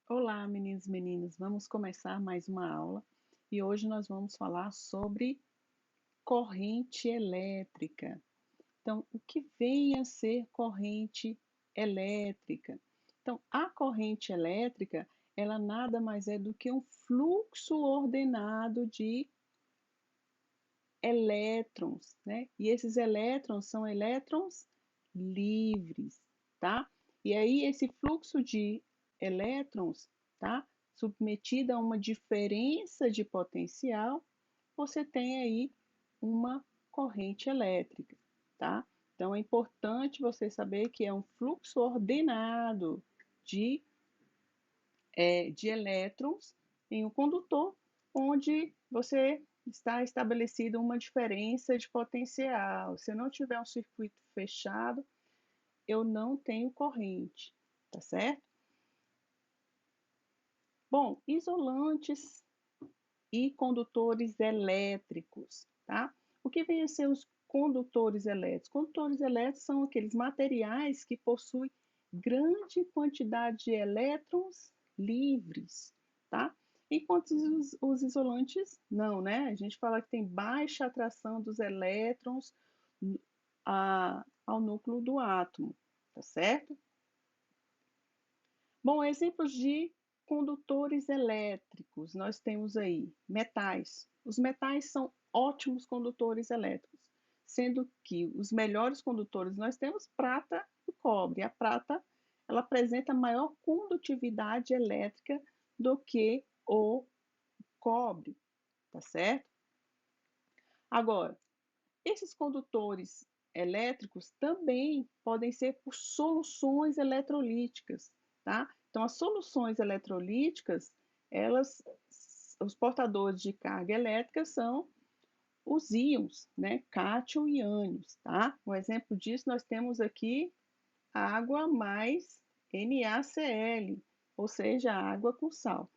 Olá, meninos e meninas, vamos começar mais uma aula e hoje nós vamos falar sobre corrente elétrica. Então, o que vem a ser corrente elétrica? Então, a corrente elétrica, ela nada mais é do que um fluxo ordenado de elétrons, né? E esses elétrons são elétrons livres, tá? E aí esse fluxo de elétrons, tá? Submetido a uma diferença de potencial, você tem aí uma corrente elétrica, tá? Então é importante você saber que é um fluxo ordenado de, de elétrons em um condutor, onde você está estabelecida uma diferença de potencial. Se eu não tiver um circuito fechado, eu não tenho corrente, tá certo? Bom, isolantes e condutores elétricos, tá? O que vem a ser os condutores elétricos? Condutores elétricos são aqueles materiais que possuem grande quantidade de elétrons livres, tá? Enquanto os isolantes, não, né? A gente fala que tem baixa atração dos elétrons ao núcleo do átomo, tá certo? Bom, exemplos de condutores elétricos, nós temos aí metais. Os metais são ótimos condutores elétricos, sendo que os melhores condutores nós temos prata e cobre. A prata, ela apresenta maior condutividade elétrica do que o cobre, tá certo? Agora, esses condutores elétricos também podem ser por soluções eletrolíticas, tá? Então, as soluções eletrolíticas, elas, os portadores de carga elétrica são os íons, né? Cátion e ânions, tá? Um exemplo disso nós temos aqui água mais NaCl, ou seja, água com sal,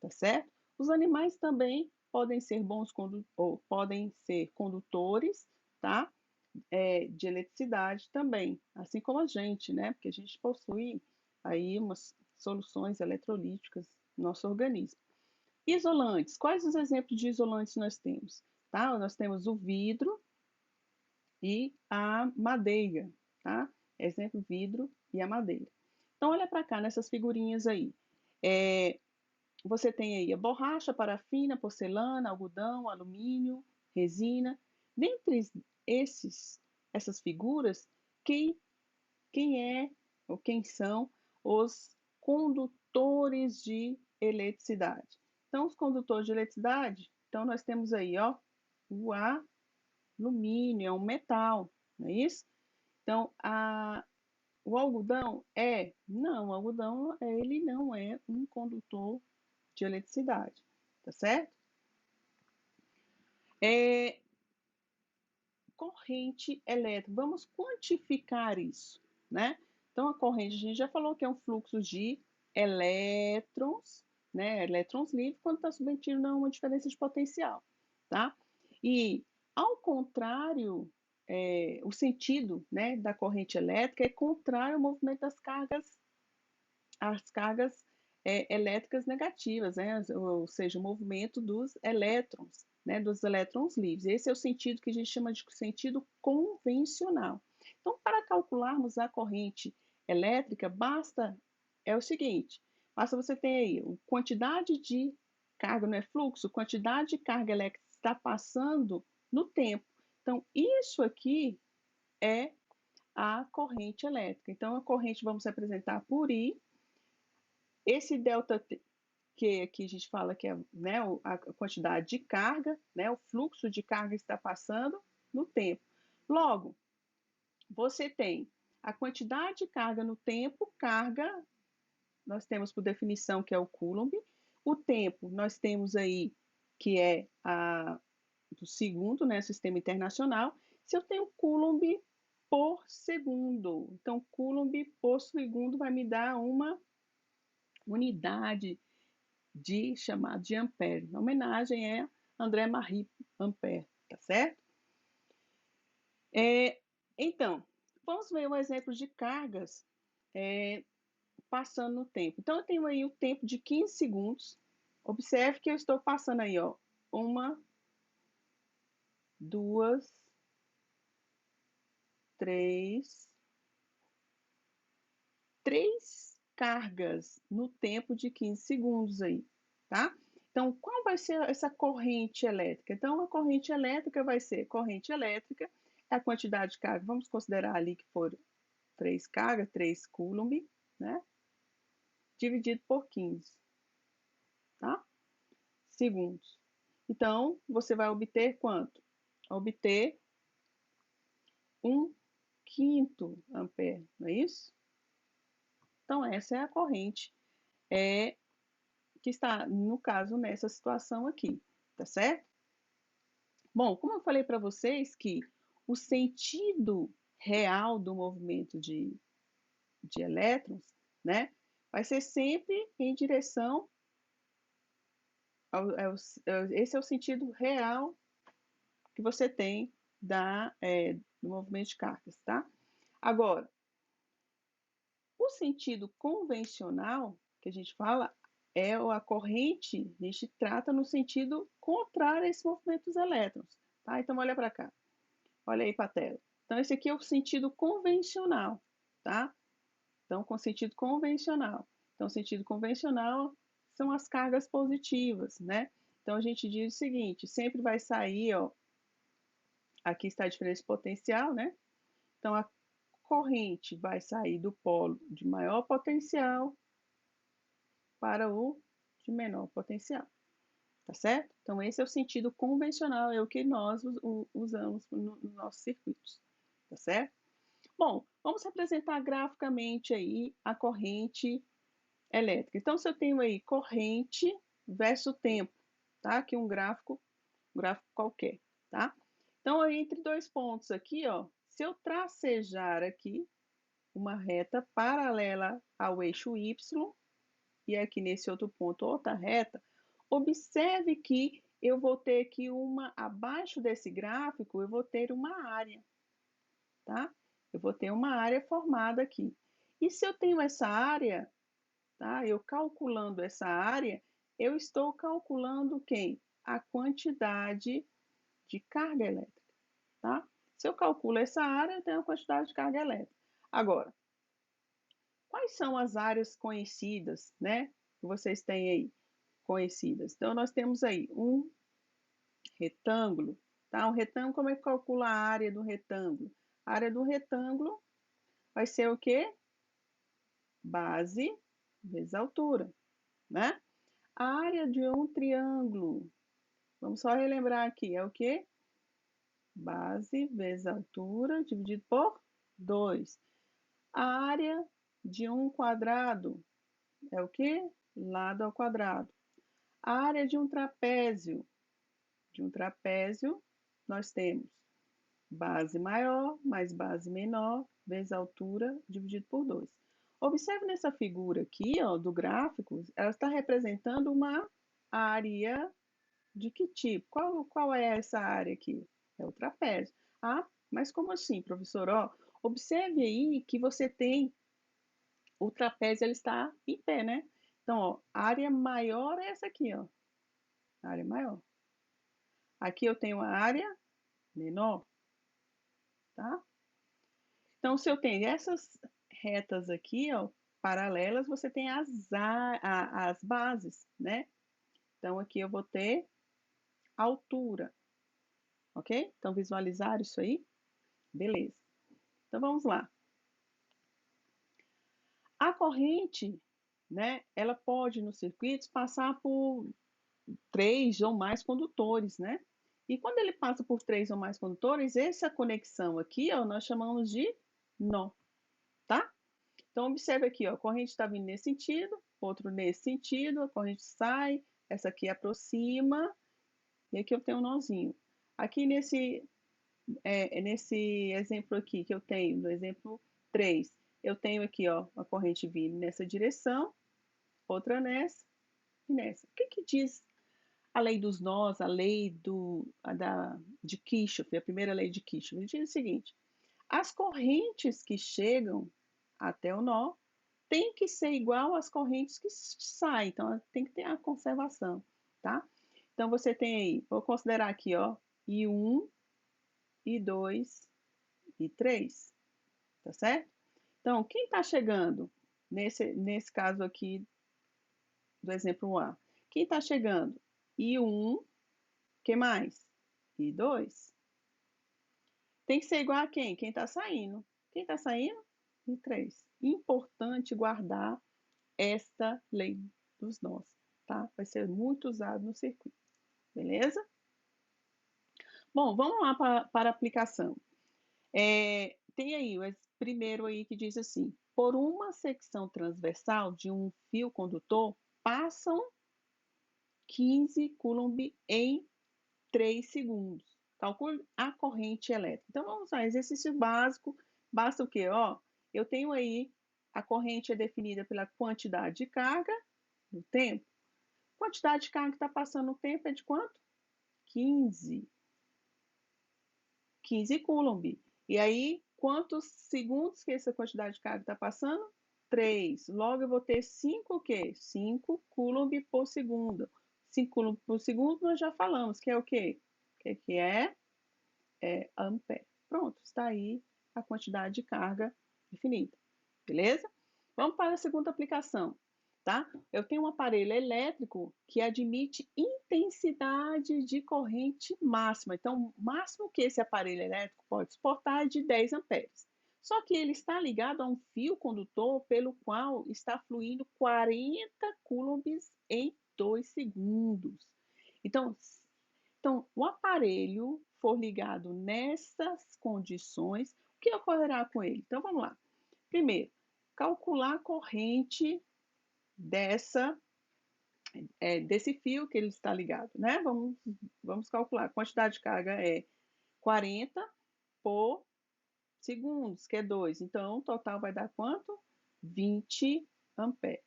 tá certo? Os animais também podem ser bons ou podem ser condutores, tá? De eletricidade também, assim como a gente, né? Porque a gente possui aí umas soluções eletrolíticas no nosso organismo. Isolantes, quais os exemplos de isolantes nós temos? Tá? Nós temos o vidro e a madeira, tá? Exemplo, vidro e a madeira. Então, olha para cá nessas figurinhas aí. É, você tem aí a borracha, parafina, porcelana, algodão, alumínio, resina. Dentre essas figuras, quem, quem é ou quem são os condutores de eletricidade? Então, os condutores de eletricidade, então nós temos aí, ó, o alumínio, é um metal, não é isso? Então, o algodão é? Não, o algodão, ele não é um condutor de eletricidade, tá certo? É, corrente elétrica, vamos quantificar isso, né? Então, a corrente, a gente já falou que é um fluxo de elétrons, né? Elétrons livres, quando está submetido a uma diferença de potencial, tá? E, ao contrário, o sentido, né, da corrente elétrica é contrário ao movimento das cargas, as cargas elétricas negativas, né? Ou seja, o movimento dos elétrons, né? Dos elétrons livres. Esse é o sentido que a gente chama de sentido convencional. Então, para calcularmos a corrente elétrica, é o seguinte, basta você ter aí a quantidade de carga, não é fluxo, quantidade de carga elétrica que está passando no tempo. Então, isso aqui é a corrente elétrica. Então, a corrente vamos representar por I. Esse delta que aqui a gente fala que é, né, a quantidade de carga, né, o fluxo de carga está passando no tempo. Logo, você tem a quantidade de carga no tempo, carga, nós temos por definição que é o Coulomb, o tempo nós temos aí que é do segundo, né, sistema internacional, se eu tenho Coulomb por segundo, então Coulomb por segundo vai me dar uma unidade de chamado de Ampere. A homenagem é André Marie Ampère, tá certo? Então, vamos ver um exemplo de cargas passando no tempo. Então, eu tenho aí o tempo de 15 segundos. Observe que eu estou passando aí, ó, 1, 2, 3 cargas no tempo de 15 segundos aí, tá? Então, qual vai ser essa corrente elétrica? Então, a corrente elétrica vai ser corrente elétrica, é a quantidade de carga, vamos considerar ali que foram 3 cargas, 3 coulomb, né? Dividido por 15, tá? Segundos. Então, você vai obter quanto? Obter 1/5 ampere, não é isso? Então, essa é a corrente que está, no caso, nessa situação aqui, tá certo? Bom, como eu falei para vocês que o sentido real do movimento de elétrons, né, vai ser sempre em direção esse é o sentido real que você tem do movimento de cargas, tá? Agora, o sentido convencional que a gente fala é a corrente, a gente trata no sentido contrário a esse movimento dos elétrons, tá? Então, olha para cá, olha aí para a tela. Então, esse aqui é o sentido convencional, tá? Então, com sentido convencional. Então, sentido convencional são as cargas positivas, né? Então, a gente diz o seguinte, sempre vai sair, ó, aqui está a diferença de potencial, né? Então, a corrente vai sair do polo de maior potencial para o de menor potencial, tá certo? Então, esse é o sentido convencional, é o que nós usamos nos nossos circuitos, tá certo? Bom, vamos representar graficamente aí a corrente elétrica. Então, se eu tenho aí corrente versus tempo, tá? Aqui um gráfico qualquer, tá? Então, aí, entre dois pontos aqui, ó, se eu tracejar aqui uma reta paralela ao eixo Y, e aqui nesse outro ponto outra reta, observe que eu vou ter aqui abaixo desse gráfico, eu vou ter uma área, tá? Eu vou ter uma área formada aqui. E se eu tenho essa área, tá? Eu calculando essa área, eu estou calculando quem? A quantidade de carga elétrica, tá? Se eu calculo essa área, eu tenho a quantidade de carga elétrica. Agora, quais são as áreas conhecidas, né? Que vocês têm aí conhecidas. Então, nós temos aí um retângulo, tá? Um retângulo, como é que calcula a área do retângulo? A área do retângulo vai ser o quê? Base vezes altura, né? A área de um triângulo, vamos só relembrar aqui, é o quê? Base vezes altura dividido por 2. A área de um quadrado é o quê? Lado ao quadrado. A área de um trapézio, nós temos base maior mais base menor vezes altura dividido por 2. Observe nessa figura aqui, ó, do gráfico, ela está representando uma área de que tipo? Qual é essa área aqui? É o trapézio. Ah, mas como assim, professor? Ó, observe aí que você tem o trapézio, ele está em pé, né? Então, ó, a área maior é essa aqui, ó. A área maior. Aqui eu tenho a área menor, tá? Então, se eu tenho essas retas aqui, ó, paralelas, você tem as bases, né? Então, aqui eu vou ter altura, ok? Então, visualizar isso aí? Beleza. Então, vamos lá. A corrente, né, ela pode, nos circuitos, passar por 3 ou mais condutores, né? E quando ele passa por 3 ou mais condutores, essa conexão aqui, ó, nós chamamos de nó, tá? Então, observe aqui, ó, a corrente está vindo nesse sentido, outro nesse sentido, a corrente sai, essa aqui aproxima, e aqui eu tenho um nozinho. Aqui nesse exemplo aqui que eu tenho, no exemplo 3, eu tenho aqui, ó, a corrente vindo nessa direção, outra nessa e nessa. O que que diz a lei dos nós, a lei de Kirchhoff, a primeira lei de Kirchhoff? Ele diz o seguinte, as correntes que chegam até o nó tem que ser igual às correntes que saem, então tem que ter a conservação, tá? Então você tem aí, vou considerar aqui, ó, I1, I2 e 3, tá certo? Então, quem está chegando nesse caso aqui do exemplo A? Quem está chegando? I1, que mais? I2. Tem que ser igual a quem? Quem está saindo. Quem está saindo? I3. Importante guardar esta lei dos nós, tá? Vai ser muito usado no circuito, beleza? Bom, vamos lá para a aplicação. Tem aí o primeiro aí que diz assim: por uma secção transversal de um fio condutor passam 15 coulomb em 3 segundos. Calcule a corrente elétrica. Então vamos lá, exercício básico. Basta o quê? Ó, eu tenho aí a corrente é definida pela quantidade de carga no tempo. Quantidade de carga que está passando no tempo é de quanto? 15. 15 coulomb. E aí, quantos segundos que essa quantidade de carga está passando? 3. Logo, eu vou ter 5 o quê? 5 coulomb por segundo. 5 coulomb por segundo nós já falamos, que é o quê? O que é? É ampere. Pronto, está aí a quantidade de carga definida. Beleza? Vamos para a segunda aplicação, tá? Eu tenho um aparelho elétrico que admite intensidade de corrente máxima. Então, o máximo que esse aparelho elétrico pode suportar é de 10 amperes. Só que ele está ligado a um fio condutor pelo qual está fluindo 40 coulombs em 2 segundos. Então, o aparelho for ligado nessas condições, o que ocorrerá com ele? Então, vamos lá. Primeiro, calcular a corrente desse fio que ele está ligado, né? Vamos calcular. A quantidade de carga é 40 por segundos, que é 2. Então, o total vai dar quanto? 20 amperes.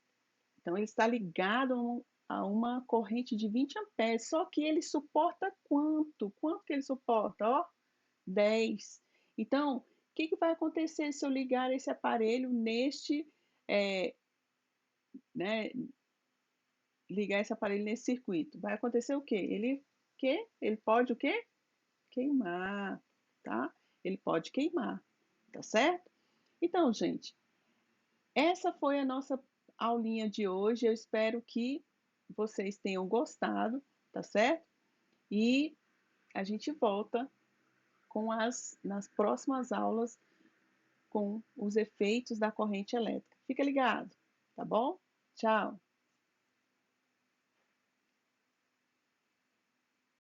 Então, ele está ligado a uma corrente de 20 amperes, só que ele suporta quanto? Quanto que ele suporta? Ó, 10. Então, o que vai acontecer se eu ligar esse aparelho né, ligar esse aparelho nesse circuito? Vai acontecer o quê? Ele pode o quê? Queimar, tá? Ele pode queimar, tá certo? Então, gente, essa foi a nossa aulinha de hoje. Eu espero que vocês tenham gostado, tá certo? E a gente volta nas próximas aulas com os efeitos da corrente elétrica. Fica ligado, tá bom? Tchau!